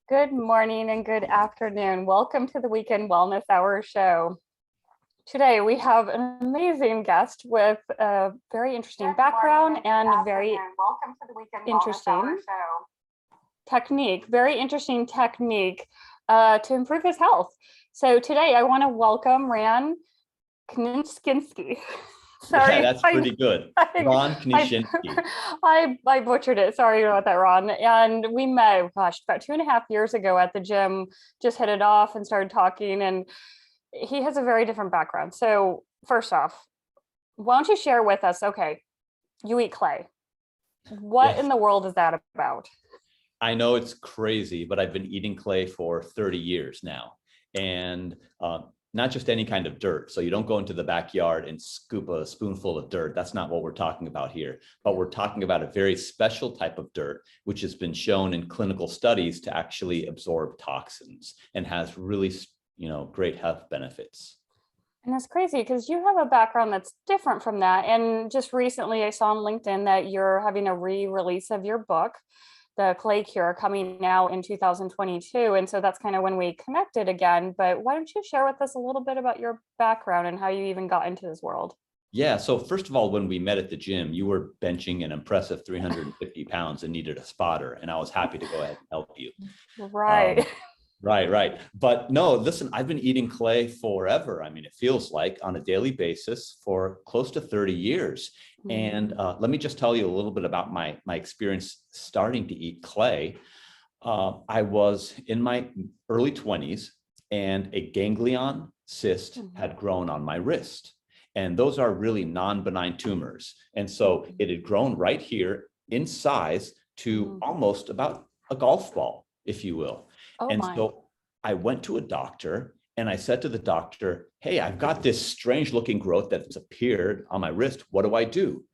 Good morning and good afternoon. Welcome to the Weekend Wellness Hour show. Today we have an amazing guest with a very interesting background and very interesting technique, to improve his health. So today I want to welcome Ran Knishinsky. Sorry, yeah, that's pretty good. Ran Knishinsky. I butchered it. Sorry about that, Ron. And we met, gosh, about 2.5 years ago at the gym, just hit it off and started talking. And he has a very different background. So first off, why don't you share with us, okay, you eat clay. What in the world is that about? I know it's crazy, but I've been eating clay for 30 years now. And not just any kind of dirt. So you don't go into the backyard and scoop a spoonful of dirt. That's not what we're talking about here. But we're talking about a very special type of dirt, which has been shown in clinical studies to actually absorb toxins and has really, great health benefits. And that's crazy because you have a background that's different from that. And just recently I saw on LinkedIn that you're having a re-release of your book, The Clay Cure, coming out in 2022. And so that's kind of when we connected again. But why don't you share with us a little bit about your background and how you even got into this world? Yeah. So first of all, when we met at the gym, you were benching an impressive 350 pounds and needed a spotter. And I was happy to go ahead and help you. Right. Right. But no, listen, I've been eating clay forever. I mean, it feels like on a daily basis for close to 30 years. And let me just tell you a little bit about my experience starting to eat clay. I was in my early 20s and a ganglion cyst had grown on my wrist. And those are really non-benign tumors. And so it had grown right here in size to almost about a golf ball, if you will. So I went to a doctor and I said to the doctor, hey, I've got this strange looking growth that's appeared on my wrist. What do I do?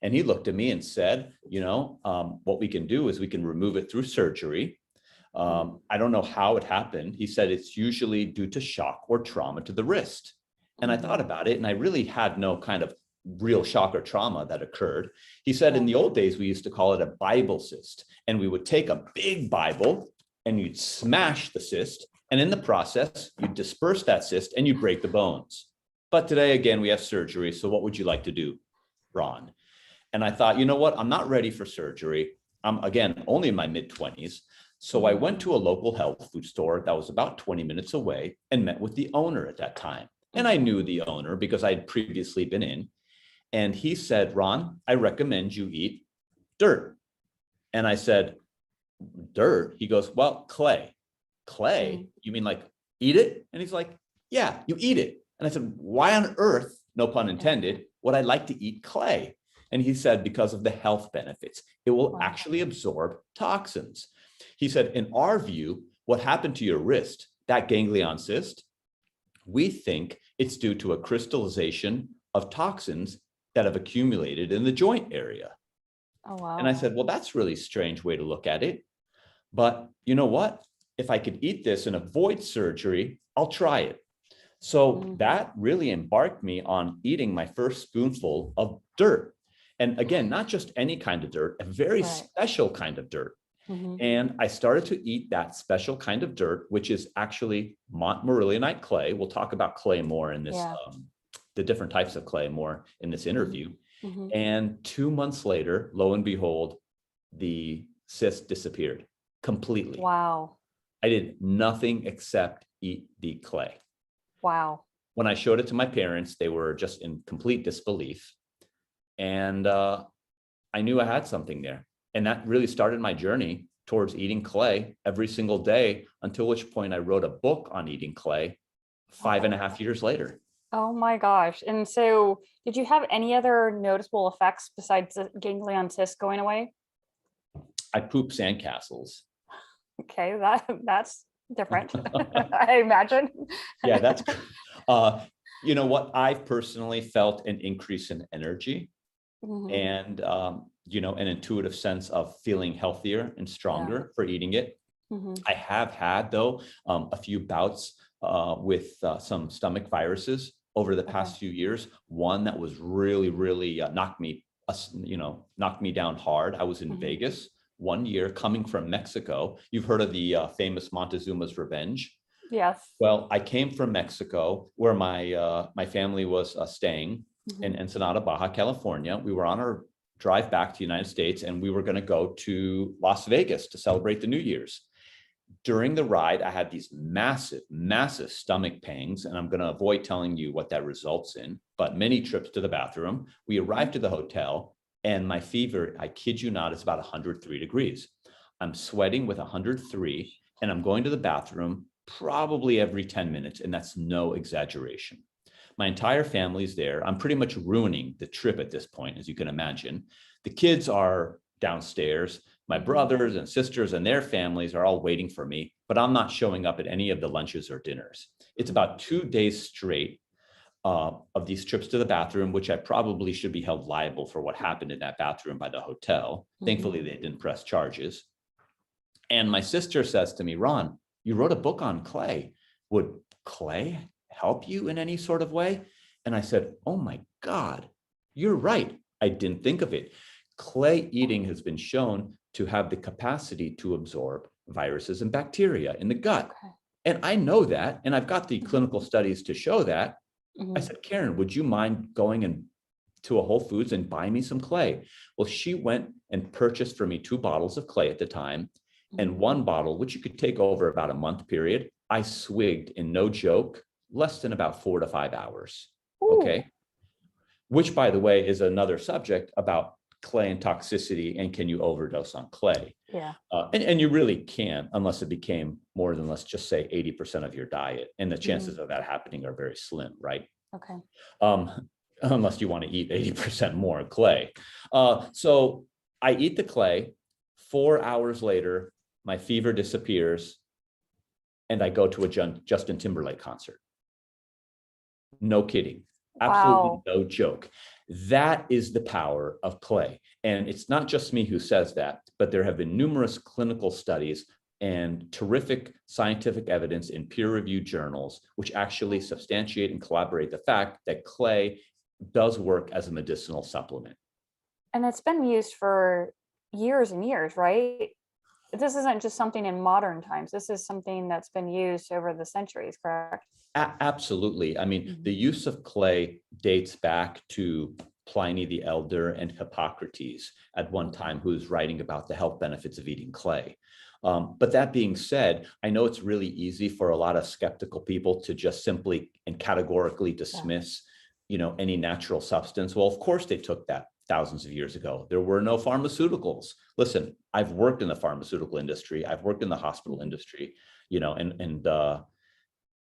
And he looked at me and said, what we can do is we can remove it through surgery. I don't know how it happened. He said it's usually due to shock or trauma to the wrist. And I thought about it and I really had no kind of real shock or trauma that occurred. He said in the old days, we used to call it a Bible cyst. And we would take a big Bible and you'd smash the cyst. And in the process, you'd disperse that cyst and you'd break the bones. But today, again, we have surgery. So what would you like to do, Ron? And I thought, you know what? I'm not ready for surgery. I'm, again, only in my mid-20s. So I went to a local health food store that was about 20 minutes away and met with the owner at that time. And I knew the owner because I had previously been in. And he said, Ron, I recommend you eat dirt. And I said, dirt? He goes, well, clay. Clay? You mean like eat it? And he's like, yeah, you eat it. And I said, why on earth, no pun intended, would I like to eat clay? And he said, because of the health benefits. It will actually absorb toxins. He said, in our view, what happened to your wrist, that ganglion cyst, we think it's due to a crystallization of toxins that have accumulated in the joint area. Oh, wow. And I said, well, that's really a strange way to look at it. But you know what? If I could eat this and avoid surgery, I'll try it. So that really embarked me on eating my first spoonful of dirt. And again, not just any kind of dirt, a very special kind of dirt. And I started to eat that special kind of dirt, which is actually montmorillonite clay. We'll talk about clay more in this, the different types of clay more in this interview. And 2 months later, lo and behold, the cyst disappeared completely. Wow. I did nothing except eat the clay. Wow. When I showed it to my parents, they were just in complete disbelief. And I knew I had something there. And that really started my journey towards eating clay every single day, until which point I wrote a book on eating clay 5.5 years later. Oh my gosh. And so did you have any other noticeable effects besides the ganglion cyst going away? I poop sandcastles. Okay, that's different. I imagine. Yeah, that's you know what? I've personally felt an increase in energy and an intuitive sense of feeling healthier and stronger for eating it. I have had, though, a few bouts with some stomach viruses over the past few years. One that was really knocked me down hard. I was in Vegas one year coming from Mexico. You've heard of the famous Montezuma's Revenge. Yes. Well, I came from Mexico where my family was staying in Ensenada, Baja California. We were on our drive back to the United States, and we were going to go to Las Vegas to celebrate the New Year's. During the ride, I had these massive, massive stomach pangs, and I'm going to avoid telling you what that results in, but many trips to the bathroom. We arrived at the hotel, and my fever, I kid you not, is about 103 degrees. I'm sweating with 103, and I'm going to the bathroom probably every 10 minutes, and that's no exaggeration. My entire family's there. I'm pretty much ruining the trip at this point, as you can imagine. The kids are downstairs. My brothers and sisters and their families are all waiting for me, but I'm not showing up at any of the lunches or dinners. It's about 2 days straight of these trips to the bathroom, which I probably should be held liable for what happened in that bathroom by the hotel. Thankfully, they didn't press charges. And my sister says to me, Ron, you wrote a book on clay. Would clay help you in any sort of way? And I said, oh my God, you're right. I didn't think of it. Clay eating has been shown to have the capacity to absorb viruses and bacteria in the gut. Okay. And I know that, and I've got the clinical studies to show that. I said, Karen, would you mind going to a Whole Foods and buy me some clay? Well, she went and purchased for me 2 bottles of clay at the time, and 1 bottle, which you could take over about a month period, I swigged, in no joke, less than about 4 to 5 hours. Ooh. Okay. Which, by the way, is another subject about clay and toxicity, and can you overdose on clay? Yeah. And you really can't, unless it became more than, let's just say, 80% of your diet. And the chances of that happening are very slim, right? Okay. Unless you want to eat 80% more clay. So I eat the clay. 4 hours later, my fever disappears, and I go to a Justin Timberlake concert. No kidding. Absolutely. Wow. No joke. That is the power of clay. And it's not just me who says that, but there have been numerous clinical studies and terrific scientific evidence in peer-reviewed journals, which actually substantiate and corroborate the fact that clay does work as a medicinal supplement. And it's been used for years and years, right? This isn't just something in modern times. This is something that's been used over the centuries, correct? Absolutely. I mean, the use of clay dates back to Pliny the Elder and Hippocrates at one time, who's writing about the health benefits of eating clay. But that being said, I know it's really easy for a lot of skeptical people to just simply and categorically dismiss, any natural substance. Well, of course they took that thousands of years ago. There were no pharmaceuticals. Listen, I've worked in the pharmaceutical industry. I've worked in the hospital industry, and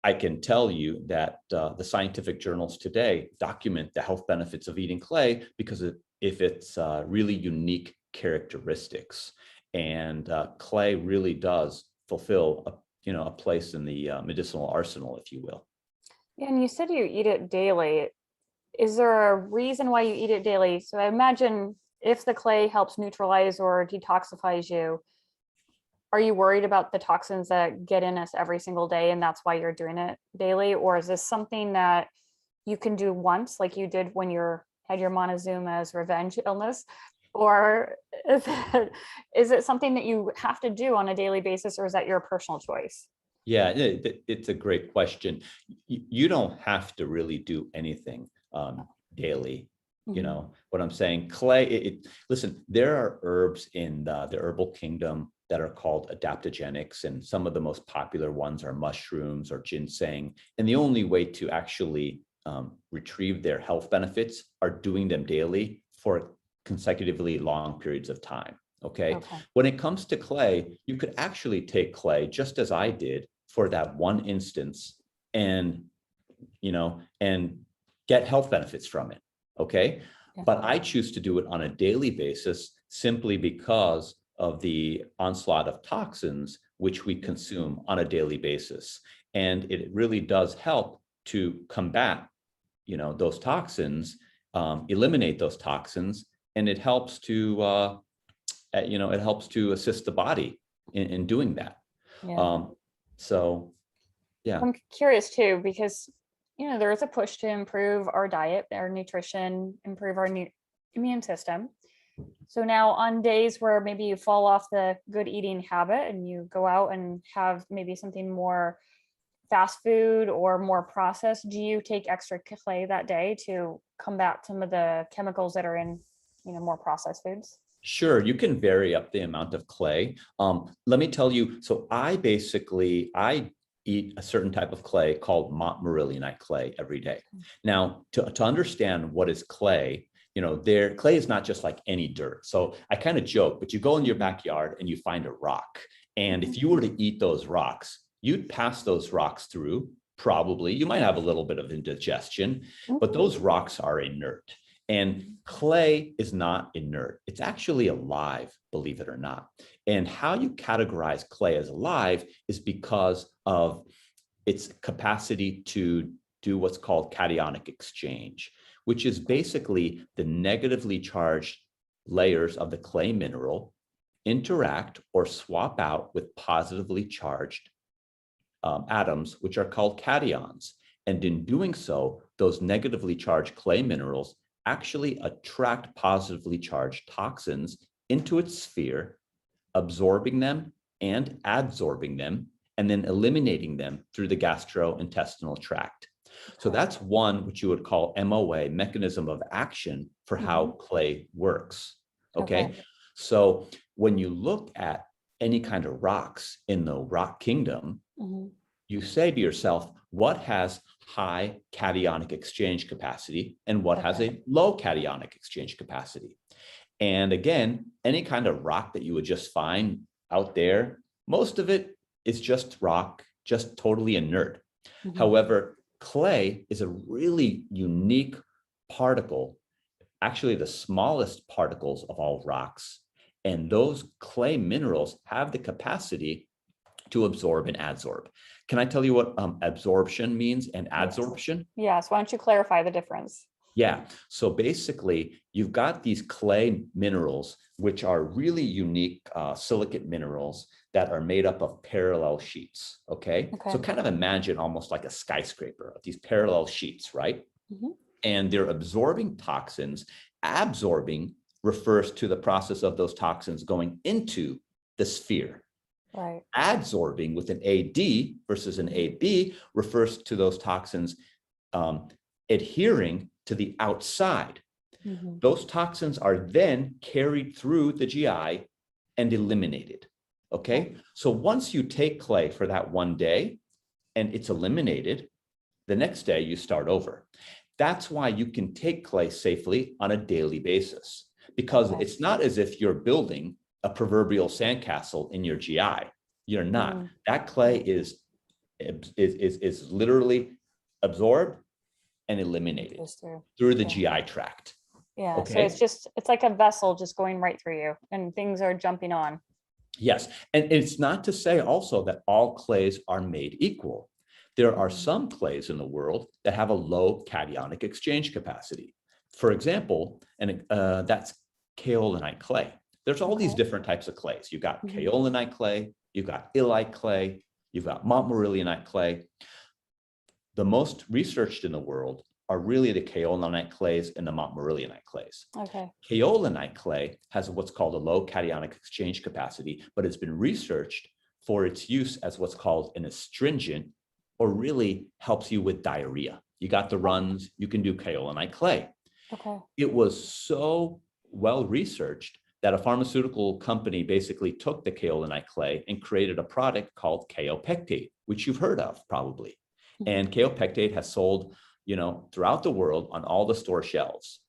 I can tell you that the scientific journals today document the health benefits of eating clay because if it's really unique characteristics, and clay really does fulfill a place in the medicinal arsenal, if you will. Yeah, and you said you eat it daily. Is there a reason why you eat it daily? So I imagine if the clay helps neutralize or detoxifies you, are you worried about the toxins that get in us every single day, and that's why you're doing it daily? Or is this something that you can do once, like you did when you had your Montezuma's revenge illness? Or is it something that you have to do on a daily basis, or is that your personal choice? Yeah, it's a great question. You don't have to really do anything daily. What I'm saying, clay, listen, there are herbs in the herbal kingdom that are called adaptogenics, and some of the most popular ones are mushrooms or ginseng. And the only way to actually retrieve their health benefits are doing them daily for consecutively long periods of time. Okay. When it comes to clay, you could actually take clay, just as I did for that one instance, and get health benefits from it. Okay. Yeah. But I choose to do it on a daily basis simply because of the onslaught of toxins which we consume on a daily basis. And it really does help to combat, those toxins, eliminate those toxins, and it helps to, assist the body in doing that. Yeah. So, yeah. I'm curious too, because, there is a push to improve our diet, our nutrition, improve our immune system. So now on days where maybe you fall off the good eating habit and you go out and have maybe something more fast food or more processed, do you take extra clay that day to combat some of the chemicals that are in, more processed foods? Sure, you can vary up the amount of clay. Let me tell you, so I eat a certain type of clay called montmorillionite clay every day. Now, to understand what is clay, clay is not just like any dirt. So I kind of joke, but you go in your backyard and you find a rock. And if you were to eat those rocks, you'd pass those rocks through, probably. You might have a little bit of indigestion, but those rocks are inert. And clay is not inert. It's actually alive, believe it or not. And how you categorize clay as alive is because of its capacity to do what's called cationic exchange, which is basically the negatively charged layers of the clay mineral interact or swap out with positively charged atoms, which are called cations. And in doing so, those negatively charged clay minerals actually attract positively charged toxins into its sphere, absorbing them and adsorbing them, and then eliminating them through the gastrointestinal tract. So that's one which you would call MOA, mechanism of action, for how clay works. Okay. So when you look at any kind of rocks in the rock kingdom, you say to yourself, what has high cationic exchange capacity and what has a low cationic exchange capacity? And again, any kind of rock that you would just find out there, most of it is just rock, just totally inert. However, clay is a really unique particle, actually the smallest particles of all rocks. And those clay minerals have the capacity to absorb and adsorb. Can I tell you what absorption means and adsorption? Yes. Why don't you clarify the difference? Yeah. So basically, you've got these clay minerals, which are really unique silicate minerals that are made up of parallel sheets. Okay. So kind of imagine almost like a skyscraper, these parallel sheets, right? And they're absorbing toxins. Absorbing refers to the process of those toxins going into the sphere. Right. Adsorbing with an AD versus an AB refers to those toxins adhering to the outside. Those toxins are then carried through the GI and eliminated. Okay. So once you take clay for that one day and it's eliminated, the next day you start over. That's why you can take clay safely on a daily basis, because it's not as if you're building a proverbial sandcastle in your GI. You're not. That clay is literally absorbed and eliminated through the GI tract. Yeah. So it's like a vessel just going right through you and things are jumping on. Yes. And it's not to say also that all clays are made equal. There are some clays in the world that have a low cationic exchange capacity. For example, and that's kaolinite clay. There's all these different types of clays. You've got kaolinite clay, you've got illite clay, you've got montmorillionite clay. The most researched in the world are really the kaolinite clays and the montmorillionite clays. Kaolinite clay has what's called a low cationic exchange capacity, but it's been researched for its use as what's called an astringent, or really helps you with diarrhea. You got the runs, you can do kaolinite clay. It was so well researched that a pharmaceutical company basically took the kaolinite clay and created a product called kaopectate, which you've heard of probably. And kaopectate has sold, throughout the world on all the store shelves.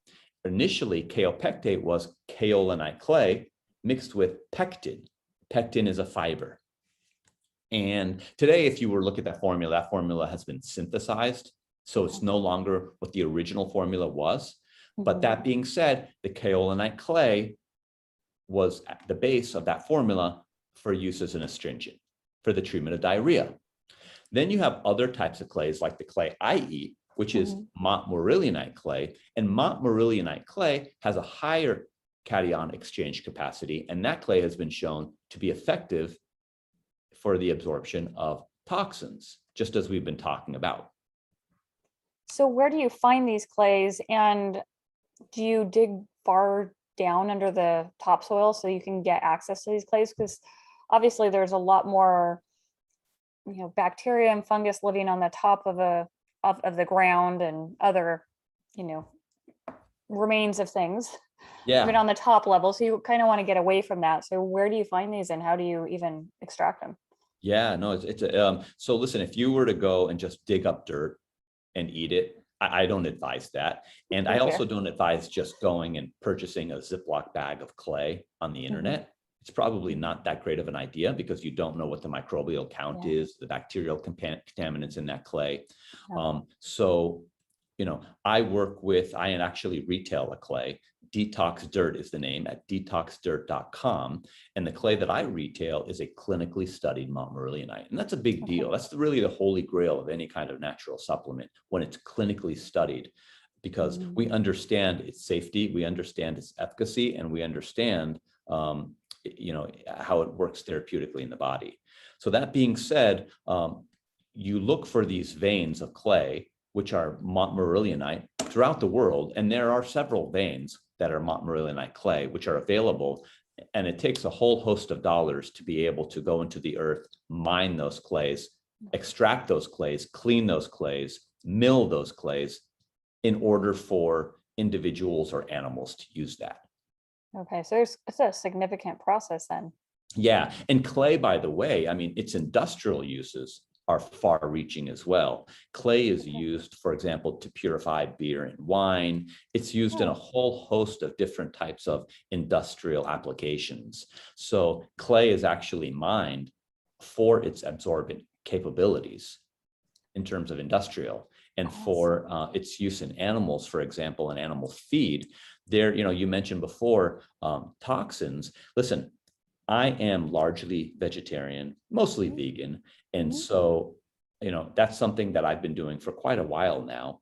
Initially, kaopectate was kaolinite clay mixed with pectin. Pectin is a fiber. And today, if you were to look at that formula has been synthesized. So it's no longer what the original formula was. But that being said, the kaolinite clay was at the base of that formula for use as an astringent for the treatment of diarrhea. Then you have other types of clays like the clay I eat, which is montmorillionite clay. And montmorillionite clay has a higher cation exchange capacity. And that clay has been shown to be effective for the absorption of toxins, just as we've been talking about. So where do you find these clays, and do you dig far down under the topsoil so you can get access to these clays? Because obviously there's a lot more, bacteria and fungus living on the top of the ground and other, you know, remains of things, even Yeah. on the top level. So you kind of want to get away from that. So where do you find these and how do you even extract them? Yeah, no, so listen, if you were to go and just dig up dirt and eat it, I don't advise that. And I Thank you. also don't advise just going and purchasing a Ziploc bag of clay on the internet. It's probably not that great of an idea because you don't know what the microbial count Yeah. is, the bacterial contaminants in that clay. Yeah. So, I actually retail a clay. Detox Dirt is the name at detoxdirt.com. And the clay that I retail is a clinically studied montmorillonite. And that's a big Okay. deal. That's really the holy grail of any kind of natural supplement when it's clinically studied, because we understand its safety, we understand its efficacy, and we understand, how it works therapeutically in the body. So that being said, you look for these veins of clay, which are montmorillonite throughout the world. And there are several veins that are montmorillonite clay, which are available. And it takes a whole host of dollars to be able to go into the earth, mine those clays, extract those clays, clean those clays, mill those clays in order for individuals or animals to use that. Okay. So it's a significant process then. Yeah. And clay, by the way, I mean, its industrial uses are far reaching as well. Clay is used, for example, to purify beer and wine. It's used in a whole host of different types of industrial applications. So clay is actually mined for its absorbent capabilities in terms of industrial, and for its use in animals, for example, in animal feed. There, you mentioned before toxins. Listen, I am largely vegetarian, mostly vegan. And so, that's something that I've been doing for quite a while now.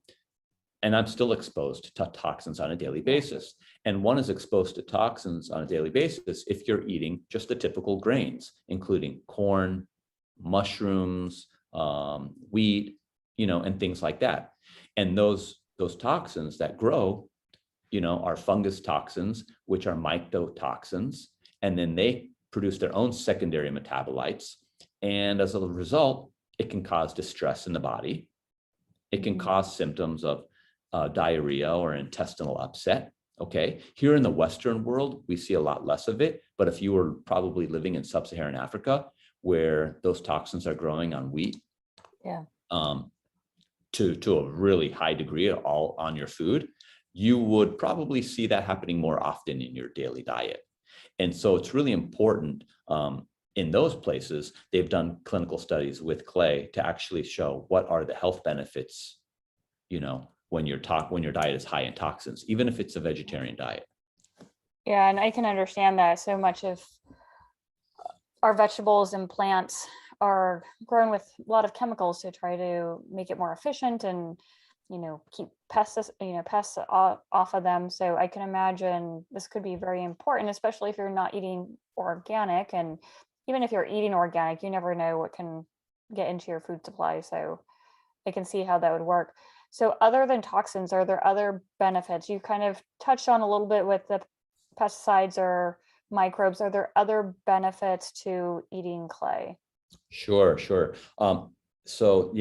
And I'm still exposed to toxins on a daily basis. And one is exposed to toxins on a daily basis if you're eating just the typical grains, including corn, mushrooms, wheat, and things like that. And those toxins that grow, are fungus toxins, which are mycotoxins. And then they produce their own secondary metabolites. And as a result, it can cause distress in the body. It can cause symptoms of diarrhea or intestinal upset. Okay. Here in the Western world, we see a lot less of it. But if you were probably living in sub-Saharan Africa, where those toxins are growing on wheat, to a really high degree all on your food, you would probably see that happening more often in your daily diet. And so it's really important in those places, they've done clinical studies with clay to actually show what are the health benefits, when your diet is high in toxins, even if it's a vegetarian diet. Yeah, and I can understand that. So much of our vegetables and plants are grown with a lot of chemicals to try to make it more efficient and, keep pests off of them. So I can imagine this could be very important, especially if you're not eating organic. And even if you're eating organic, you never know what can get into your food supply. So I can see how that would work. So other than toxins, are there other benefits? You kind of touched on a little bit with the pesticides or microbes. Are there other benefits to eating clay? Sure. So,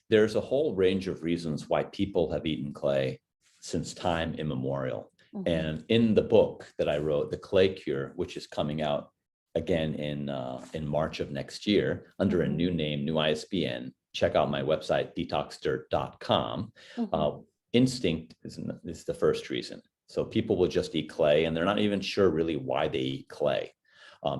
there's a whole range of reasons why people have eaten clay since time immemorial. And in the book that I wrote, The Clay Cure, which is coming out again in March of next year under a new name, new ISBN, check out my website, detoxdirt.com. Instinct is the first reason. So people will just eat clay and they're not even sure really why they eat clay.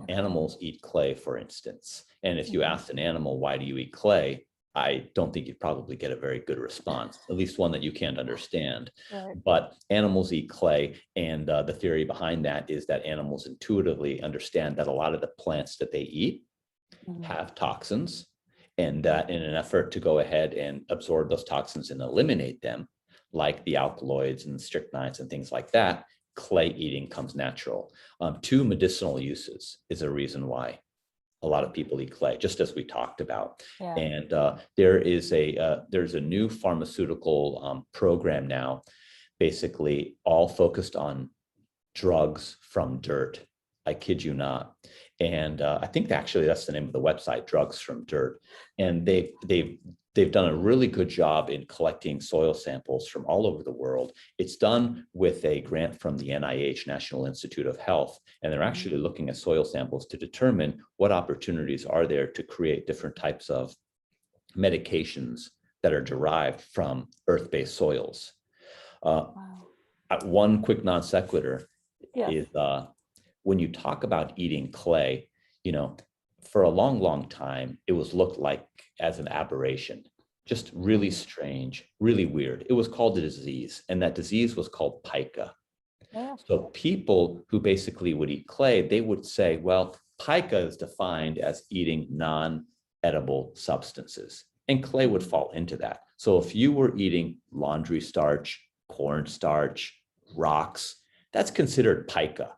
Animals eat clay, for instance. And if you asked an animal, why do you eat clay? I don't think you'd probably get a very good response, at least one that you can't understand. Right. But animals eat clay. And the theory behind that is that animals intuitively understand that a lot of the plants that they eat have toxins, and that in an effort to go ahead and absorb those toxins and eliminate them, like the alkaloids and the strychnites and things like that, clay eating comes natural. Two medicinal uses is a reason why a lot of people eat clay, just as we talked about. Yeah. And there's a new pharmaceutical program now, basically all focused on drugs from dirt. I kid you not. And I think actually that's the name of the website, Drugs from Dirt. And they've done a really good job in collecting soil samples from all over the world. It's done with a grant from the NIH, National Institute of Health, and they're actually looking at soil samples to determine what opportunities are there to create different types of medications that are derived from earth-based soils. Wow. One quick non sequitur Yeah. is when you talk about eating clay, for a long, long time, it was looked like as an aberration, just really strange, really weird. It was called a disease, and that disease was called pica. Yeah. So people who basically would eat clay, they would say, well, pica is defined as eating non-edible substances, and clay would fall into that. So if you were eating laundry starch, cornstarch, rocks, that's considered pica.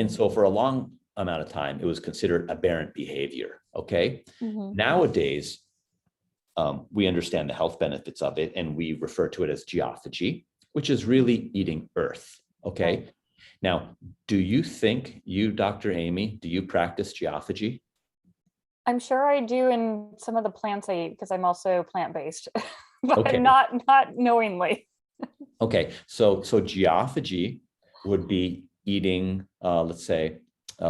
And so for a long amount of time, it was considered aberrant behavior. Okay. Nowadays, we understand the health benefits of it, and we refer to it as geophagy, which is really eating earth. Okay. Now, do you think Dr. Amy, do you practice geophagy? I'm sure I do in some of the plants I eat, because I'm also plant-based, but Okay. not knowingly. Okay. So geophagy would be eating, let's say,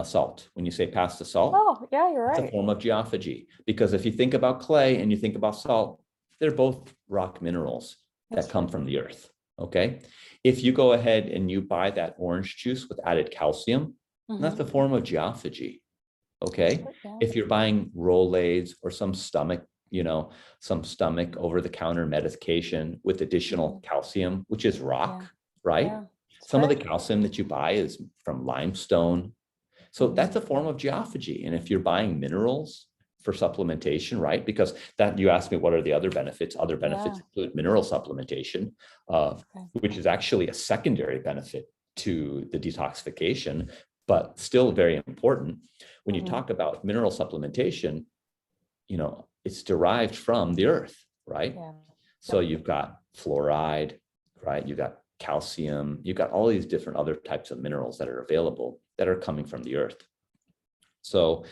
salt. When you say pasta salt, Oh, yeah, you're it's a right. form of geophagy, because if you think about clay and you think about salt, they're both rock minerals that come from the earth. Okay. If you go ahead and you buy that orange juice with added calcium, that's a form of geophagy. Okay. Yeah. If you're buying Rolaids or some stomach over the counter medication with additional calcium, which is rock, right? Yeah. Some of the calcium that you buy is from limestone. So that's a form of geophagy. And if you're buying minerals for supplementation, right? Because that, you asked me, what are the other benefits? Other benefits include mineral supplementation, which is actually a secondary benefit to the detoxification, but still very important. When you talk about mineral supplementation, it's derived from the earth, right? Yeah. So you've got fluoride, right? You've got calcium, you've got all these different other types of minerals that are available that are coming from the earth. So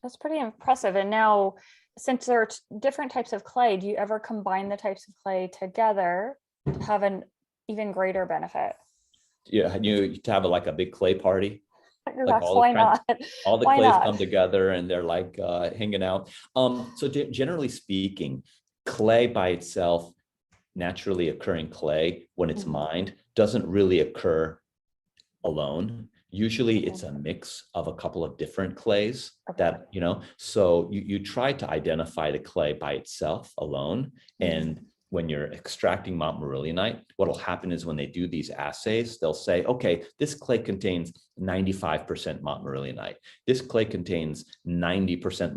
that's pretty impressive. And now, since there are different types of clay, do you ever combine the types of clay together to have an even greater benefit? Yeah, you to have like a big clay party. Like why not? All the clays come together and they're like hanging out. So generally speaking, clay by itself, naturally occurring clay, when it's mined, doesn't really occur alone. Usually it's a mix of a couple of different clays that, so you try to identify the clay by itself alone. And when you're extracting montmorillonite, what'll happen is when they do these assays, they'll say, okay, this clay contains 95% montmorillonite. This clay contains 90%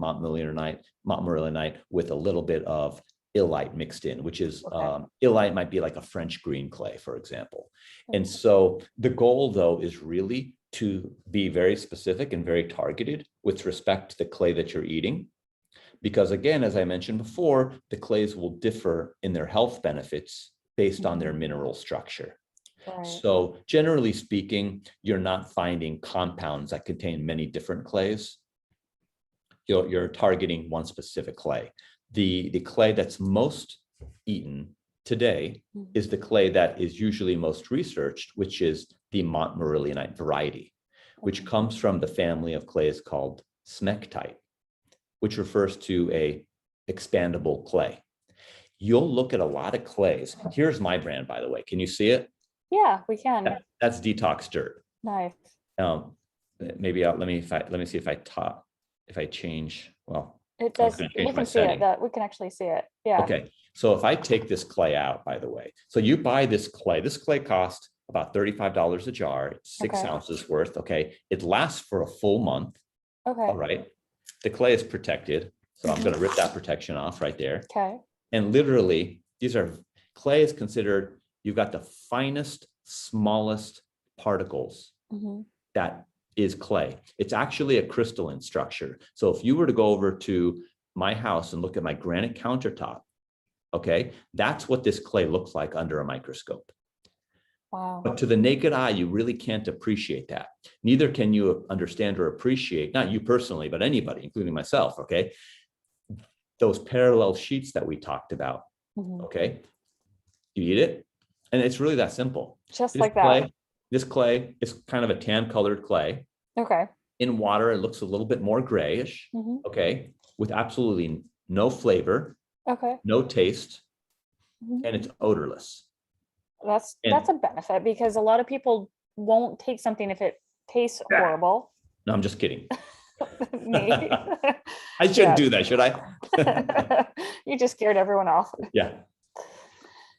montmorillonite with a little bit of illite mixed in, which is illite might be like a French green clay, for example. And so the goal, though, is really to be very specific and very targeted with respect to the clay that you're eating. Because again, as I mentioned before, the clays will differ in their health benefits based on their mineral structure. Right. So generally speaking, you're not finding compounds that contain many different clays. You're targeting one specific clay. The clay that's most eaten today is the clay that is usually most researched, which is the montmorillonite variety, which comes from the family of clays called smectite, which refers to a expandable clay. You'll look at a lot of clays. Here's my brand, by the way. Can you see it? Yeah, we can. That's Detox dirt. Nice. Maybe let me see if I change. Well, it does. We can see it. That we can actually see it. Yeah. Okay. So if I take this clay out, by the way, so you buy this clay. This clay costs about $35 a jar. It's 6 ounces worth. Okay. It lasts for a full month. Okay. All right. The clay is protected. So I'm going to rip that protection off right there. Okay. And literally, clay is considered, you've got the finest, smallest particles that is clay. It's actually a crystalline structure. So if you were to go over to my house and look at my granite countertop, okay, that's what this clay looks like under a microscope. Wow. But to the naked eye, you really can't appreciate that. Neither can you understand or appreciate, not you personally, but anybody, including myself, okay? Those parallel sheets that we talked about, Mhm. okay? You eat it, and it's really that simple. Just This like that. clay, this clay is kind of a tan colored clay. Okay. In water, it looks a little bit more grayish, Mhm. okay? With absolutely no flavor, Okay. no taste, Mhm. and it's odorless. That's And a benefit because a lot of people won't take something if it tastes yeah, horrible. no, I'm just kidding. Me. I shouldn't Yeah. do that, should I? You just scared everyone off. Yeah.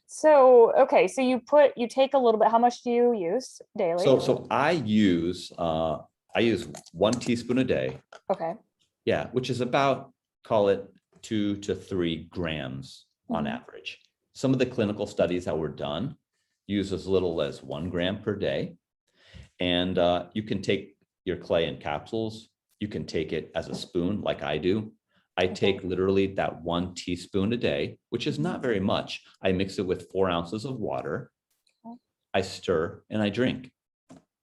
So, okay, so you take a little bit. How much do you use daily? So I use 1 teaspoon a day. Okay. Yeah, which is about, call it 2 to 3 grams on Mhm. average. Some of the clinical studies that were done use as little as 1 gram per day. And you can take your clay in capsules. You can take it as a spoon like I do. I Okay. take literally that 1 teaspoon a day, which is not very much. I mix it with 4 ounces of water. Okay. I stir and I drink.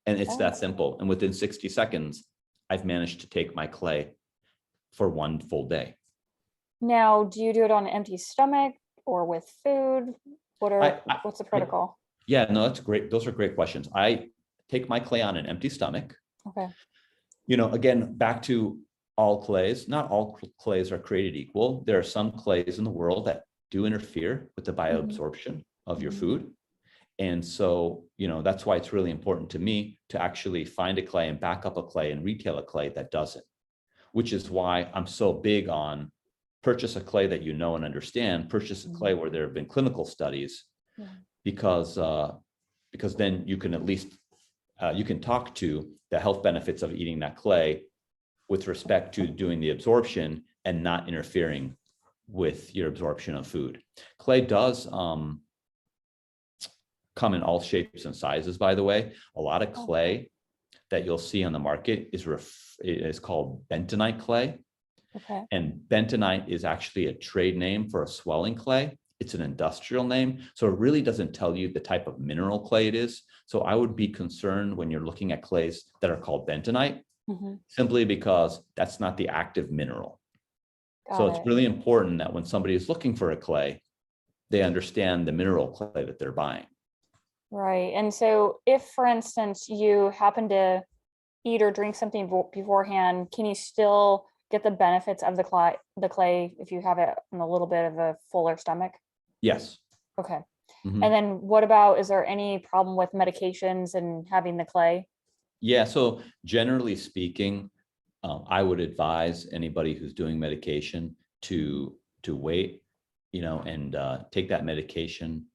And it's Oh. that simple. And within 60 seconds, I've managed to take my clay for 1 full day. Now, do you do it on an empty stomach or with food? What's the I protocol? yeah, no, that's great. Those are great questions. I take my clay on an empty stomach. Okay. Again, back to all clays, not all clays are created equal. There are some clays in the world that do interfere with the bioabsorption of your Mhm. food. And so, that's why it's really important to me to actually find a clay and back up a clay and retail a clay that doesn't, which is why I'm so big on purchase a clay that you know and understand, purchase a clay where there have been clinical studies, Yeah. because then you can at least you can talk to the health benefits of eating that clay with respect to doing the absorption and not interfering with your absorption of food. Clay does come in all shapes and sizes, by the way. A lot of clay that you'll see on the market is called bentonite clay. Okay. And bentonite is actually a trade name for a swelling clay. It's an industrial name. So it really doesn't tell you the type of mineral clay it is. So I would be concerned when you're looking at clays that are called bentonite, simply because that's not the active mineral. So Got it's it. really important that when somebody is looking for a clay, they understand the mineral clay that they're buying. Right. And so if, for instance, you happen to eat or drink something beforehand, can you still get the benefits of the clay if you have it on a little bit of a fuller stomach? Yes. Okay. Mhm. And then what about, is there any problem with medications and having the clay? Yeah. So generally speaking, I would advise anybody who's doing medication to wait, and take that medication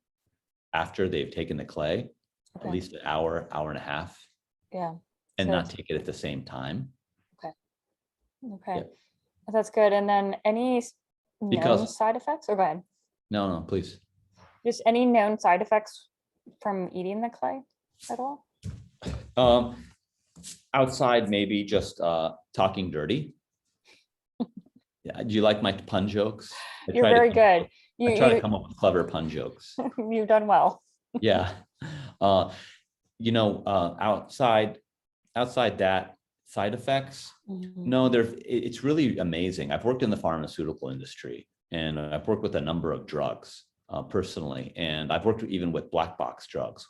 after they've taken the clay, at Okay. least an hour, hour and a half, Yeah. and So not take it at the same time. okay. Okay. Yeah. That's good. And then any known Because side effects, or go ahead. no, please. Just any known side effects from eating the clay at all? Um, outside, maybe just talking dirty. Yeah. Do you like my pun jokes? You're very good. I try to You come up with clever pun jokes. you've done well. Yeah. Uh, outside that, side effects, Mhm. no, it's really amazing. I've worked in the pharmaceutical industry, and I've worked with a number of drugs personally, and I've worked even with black box drugs.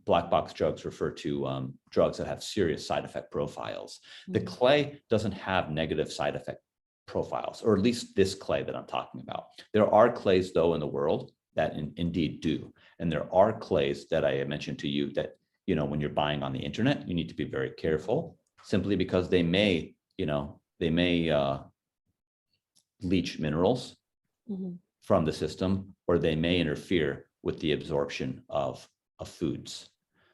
Black box drugs refer to drugs that have serious side effect profiles. The Mhm. clay doesn't have negative side effect profiles, or at least this clay that I'm talking about. There are clays, though, in the world that indeed do. And there are clays that I mentioned to you that, when you're buying on the internet, you need to be very careful, simply because they may leach minerals Mhm. from the system, or they may interfere with the absorption of foods.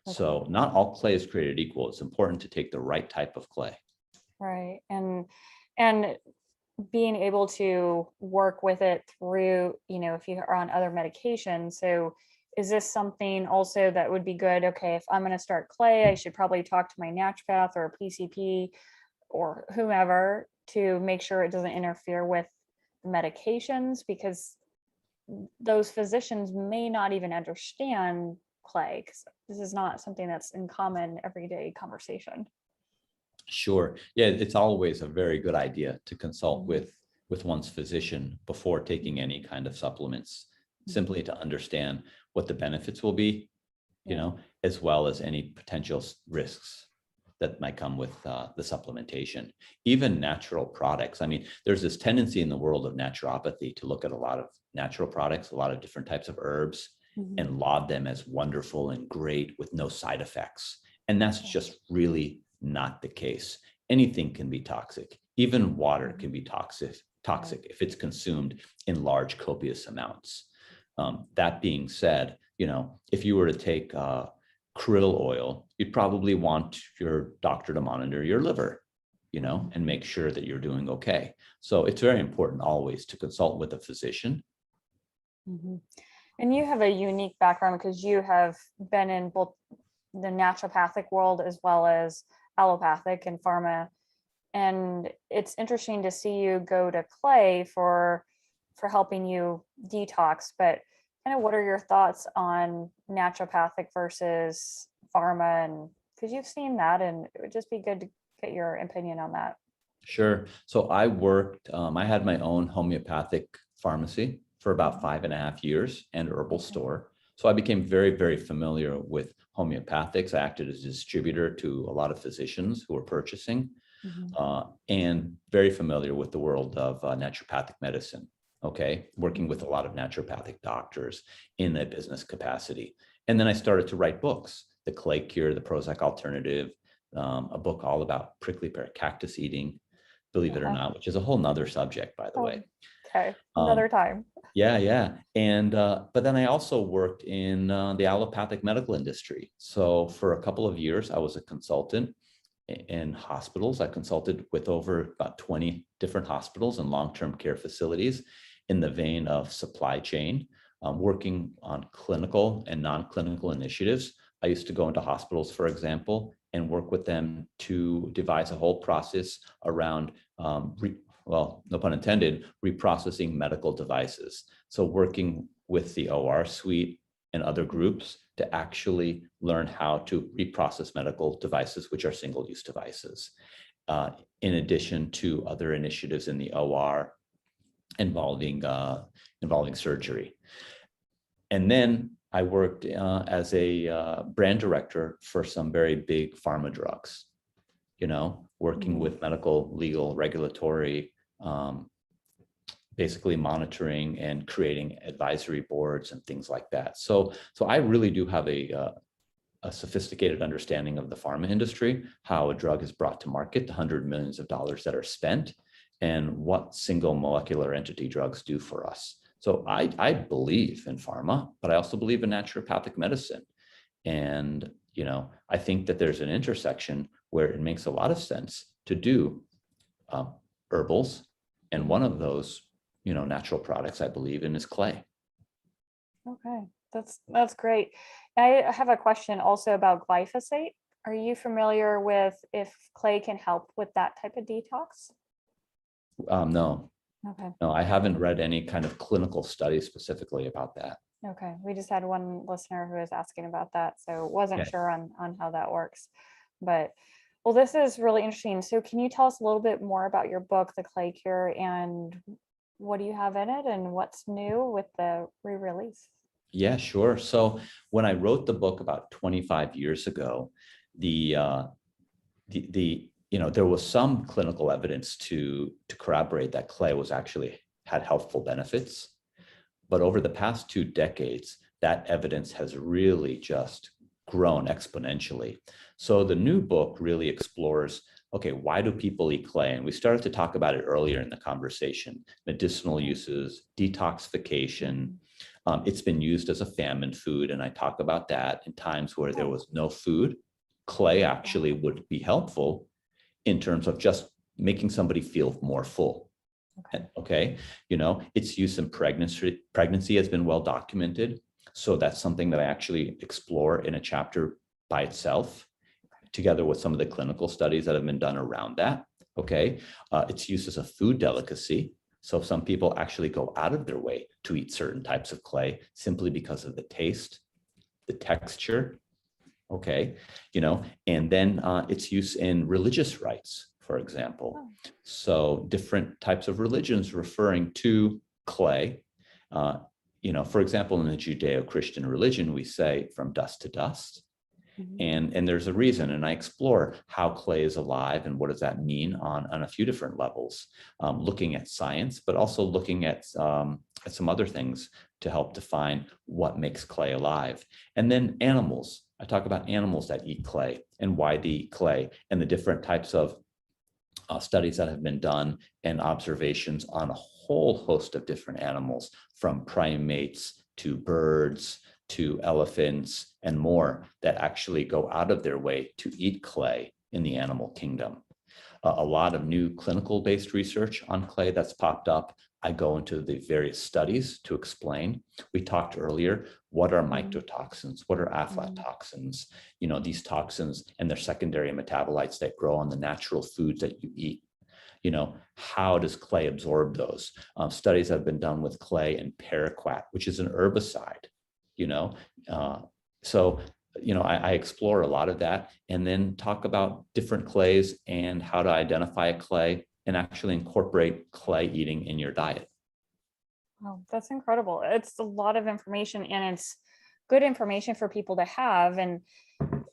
Okay. So not all clay is created equal. It's important to take the right type of clay. Right. And being able to work with it through, if you are on other medications. So is this something also that would be good? Okay, if I'm going to start clay, I should probably talk to my naturopath or a PCP or whomever to make sure it doesn't interfere with medications, because those physicians may not even understand clay? Because this is not something that's in common everyday conversation. Sure. Yeah, it's always a very good idea to consult with one's physician before taking any kind of supplements, simply to understand what the benefits will be, you know, as well as any potential risks that might come with the supplementation. Even natural products. I mean, there's this tendency in the world of naturopathy to look at a lot of natural products, a lot of different types of herbs, and laud them as wonderful and great with no side effects. And that's just really not the case. Anything can be toxic. Even water can be toxic if it's consumed in large, copious amounts. That being said, you know, if you were to take krill oil, you'd probably want your doctor to monitor your liver, you know, and make sure that you're doing okay. So it's very important always to consult with a physician. And you have a unique background because you have been in both the naturopathic world as well as allopathic and pharma. And it's interesting to see you go to clay for helping you detox, but kind of what are your thoughts on naturopathic versus pharma? And because you've seen that, and it would just be good to get your opinion on that. Sure. So I had my own homeopathic pharmacy for about 5.5 years and herbal store. So I became very, very familiar with homeopathics. I acted as a distributor to a lot of physicians who were purchasing, and very familiar with the world of naturopathic medicine. Okay, working with a lot of naturopathic doctors in a business capacity. And then I started to write books, The Clay Cure, The Prozac Alternative, a book all about prickly pear cactus eating, believe it or not, which is a whole nother subject, by the way. Okay, another time. Yeah. And, but then I also worked in the allopathic medical industry. So for a couple of years, I was a consultant in hospitals. I consulted with over about 20 different hospitals and long-term care facilities in the vein of supply chain, working on clinical and non-clinical initiatives. I used to go into hospitals, for example, and work with them to devise a whole process around, well, no pun intended, reprocessing medical devices. So working with the OR suite and other groups to actually learn how to reprocess medical devices, which are single-use devices, in addition to other initiatives in the OR involving surgery. And then I worked as a brand director for some very big pharma drugs, you know, working with medical, legal, regulatory, basically monitoring and creating advisory boards and things like that. So I really do have a sophisticated understanding of the pharma industry, how a drug is brought to market, the $100 million that are spent, and what single molecular entity drugs do for us. So I believe in pharma, but I also believe in naturopathic medicine. And, you know, I think that there's an intersection where it makes a lot of sense to do herbals. And one of those, you know, natural products I believe in is clay. Okay, that's great. I have a question also about glyphosate. Are you familiar with if clay can help with that type of detox? No. Okay. No, I haven't read any kind of clinical study specifically about that. Okay, we just had one listener who was asking about that, so wasn't sure on how that works. But well, this is really interesting. So can you tell us a little bit more about your book, The Clay Cure, and what do you have in it and what's new with the re-release? Yeah, sure. So when I wrote the book about 25 years ago, there was some clinical evidence to corroborate that clay had healthful benefits. But over the past 2 decades, that evidence has really just grown exponentially. So the new book really explores, okay, why do people eat clay? And we started to talk about it earlier in the conversation, medicinal uses, detoxification. It's been used as a famine food, and I talk about that in times where there was no food. Clay actually would be helpful in terms of just making somebody feel more full. Okay. You know, its use in pregnancy has been well documented. So that's something that I actually explore in a chapter by itself, together with some of the clinical studies that have been done around that. Okay. Its use as a food delicacy. So some people actually go out of their way to eat certain types of clay simply because of the taste, the texture, okay, and then its use in religious rites, for example. So different types of religions referring to clay. For example, in the Judeo-Christian religion, we say from dust to dust. And there's a reason, and I explore how clay is alive and what does that mean on a few different levels, looking at science, but also looking at some other things to help define what makes clay alive. And then animals. I talk about animals that eat clay and why they eat clay, and the different types of studies that have been done and observations on a whole host of different animals, from primates to birds to elephants and more, that actually go out of their way to eat clay in the animal kingdom. A lot of new clinical-based research on clay that's popped up. I go into the various studies to explain. We talked earlier, what are mycotoxins? What are aflatoxins? These toxins and their secondary metabolites that grow on the natural foods that you eat. How does clay absorb those? Studies have been done with clay and paraquat, which is an herbicide, I explore a lot of that, and then talk about different clays and how to identify a clay and actually incorporate clay eating in your diet. Oh, that's incredible. It's a lot of information, and it's good information for people to have. And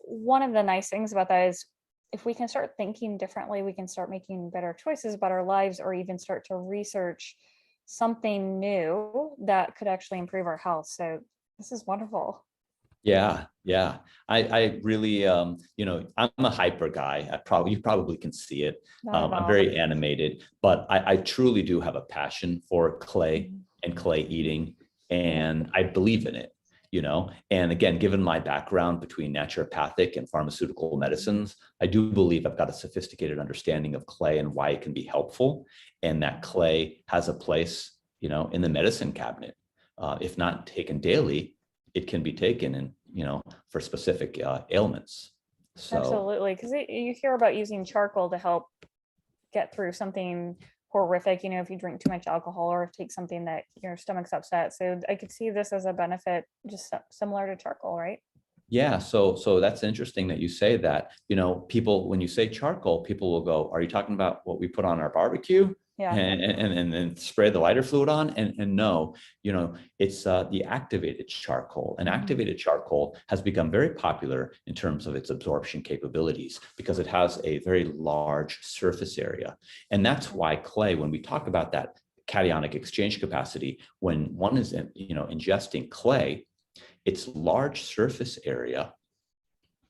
one of the nice things about that is, if we can start thinking differently, we can start making better choices about our lives, or even start to research something new that could actually improve our health. So this is wonderful. Yeah. I really, I'm a hyper guy. You probably can see it. I'm very animated, but I truly do have a passion for clay and clay eating, and I believe in it, and again, given my background between naturopathic and pharmaceutical medicines, I do believe I've got a sophisticated understanding of clay and why it can be helpful, and that clay has a place, in the medicine cabinet. If not taken daily, it can be taken in, for specific ailments. So absolutely, because you hear about using charcoal to help get through something horrific, if you drink too much alcohol or take something that your stomach's upset. So I could see this as a benefit, just similar to charcoal, right? yeah, so that's interesting that you say that. People, when you say charcoal, people will go, are you talking about what we put on our barbecue? Yeah. And then spray the lighter fluid on? And no, it's the activated charcoal. And activated charcoal has become very popular in terms of its absorption capabilities, because it has a very large surface area. And that's why clay, when we talk about that cationic exchange capacity, when one is ingesting clay, its large surface area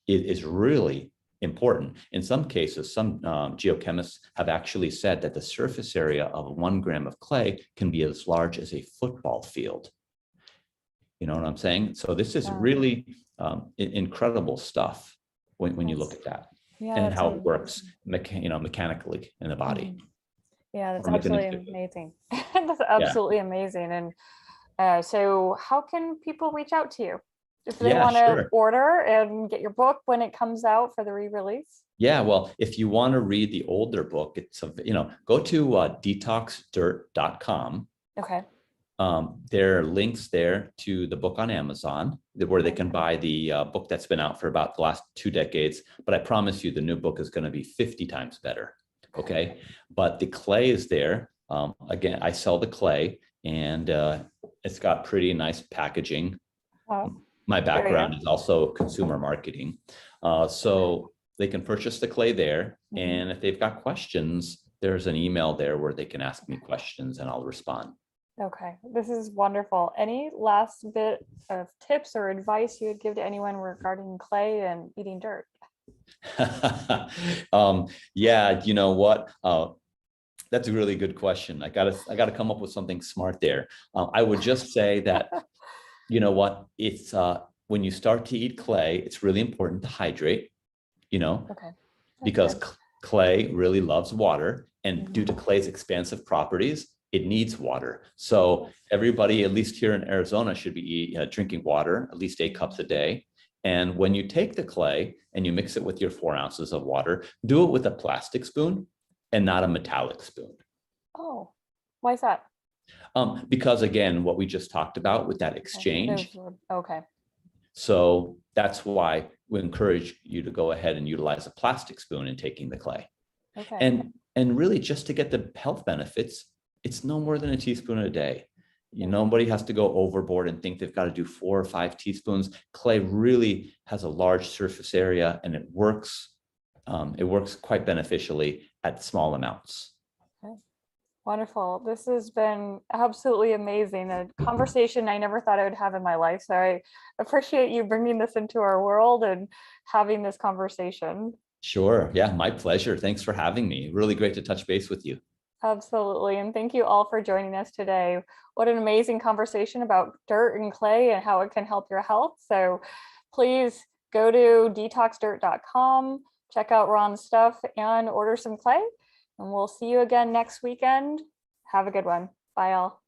is really important. In some cases, some geochemists have actually said that the surface area of 1 gram of clay can be as large as a football field. You know what I'm saying? So this is really incredible stuff when you look at that, and how it works mechanically in the body. Yeah, that's absolutely amazing. That's absolutely amazing. And so how can people reach out to you if they want to order and get your book when it comes out for the re-release? Yeah, well, if you want to read the older book, it's go to detoxdirt.com. Okay. There are links there to the book on Amazon, where they can buy the book that's been out for about the last 2 decades. But I promise you, the new book is going to be 50 times better. Okay. But the clay is there. Again, I sell the clay, and it's got pretty nice packaging. My background is also consumer marketing. So they can purchase the clay there. And if they've got questions, there's an email there where they can ask me questions and I'll respond. Okay, this is wonderful. Any last bit of tips or advice you would give to anyone regarding clay and eating dirt? Yeah, you know what? That's a really good question. I gotta come up with something smart there. I would just say that, you know what, it's when you start to eat clay, it's really important to hydrate, because clay really loves water, and due to clay's expansive properties, it needs water. So everybody, at least here in Arizona, should be drinking water at least 8 cups a day. And when you take the clay and you mix it with your 4 ounces of water, do it with a plastic spoon and not a metallic spoon. Oh, why is that? Because again, what we just talked about with that exchange. Okay. So that's why we encourage you to go ahead and utilize a plastic spoon in taking the clay. Okay. And really, just to get the health benefits, it's no more than a teaspoon a day. Nobody has to go overboard and think they've got to do 4 or 5 teaspoons. Clay really has a large surface area, and it works quite beneficially at small amounts. Okay. Wonderful. This has been absolutely amazing. A conversation I never thought I would have in my life. So I appreciate you bringing this into our world and having this conversation. Sure. Yeah, my pleasure. Thanks for having me. Really great to touch base with you. Absolutely. And thank you all for joining us today. What an amazing conversation about dirt and clay and how it can help your health. So please go to detoxdirt.com, check out Ron's stuff, and order some clay. And we'll see you again next weekend. Have a good one. Bye all.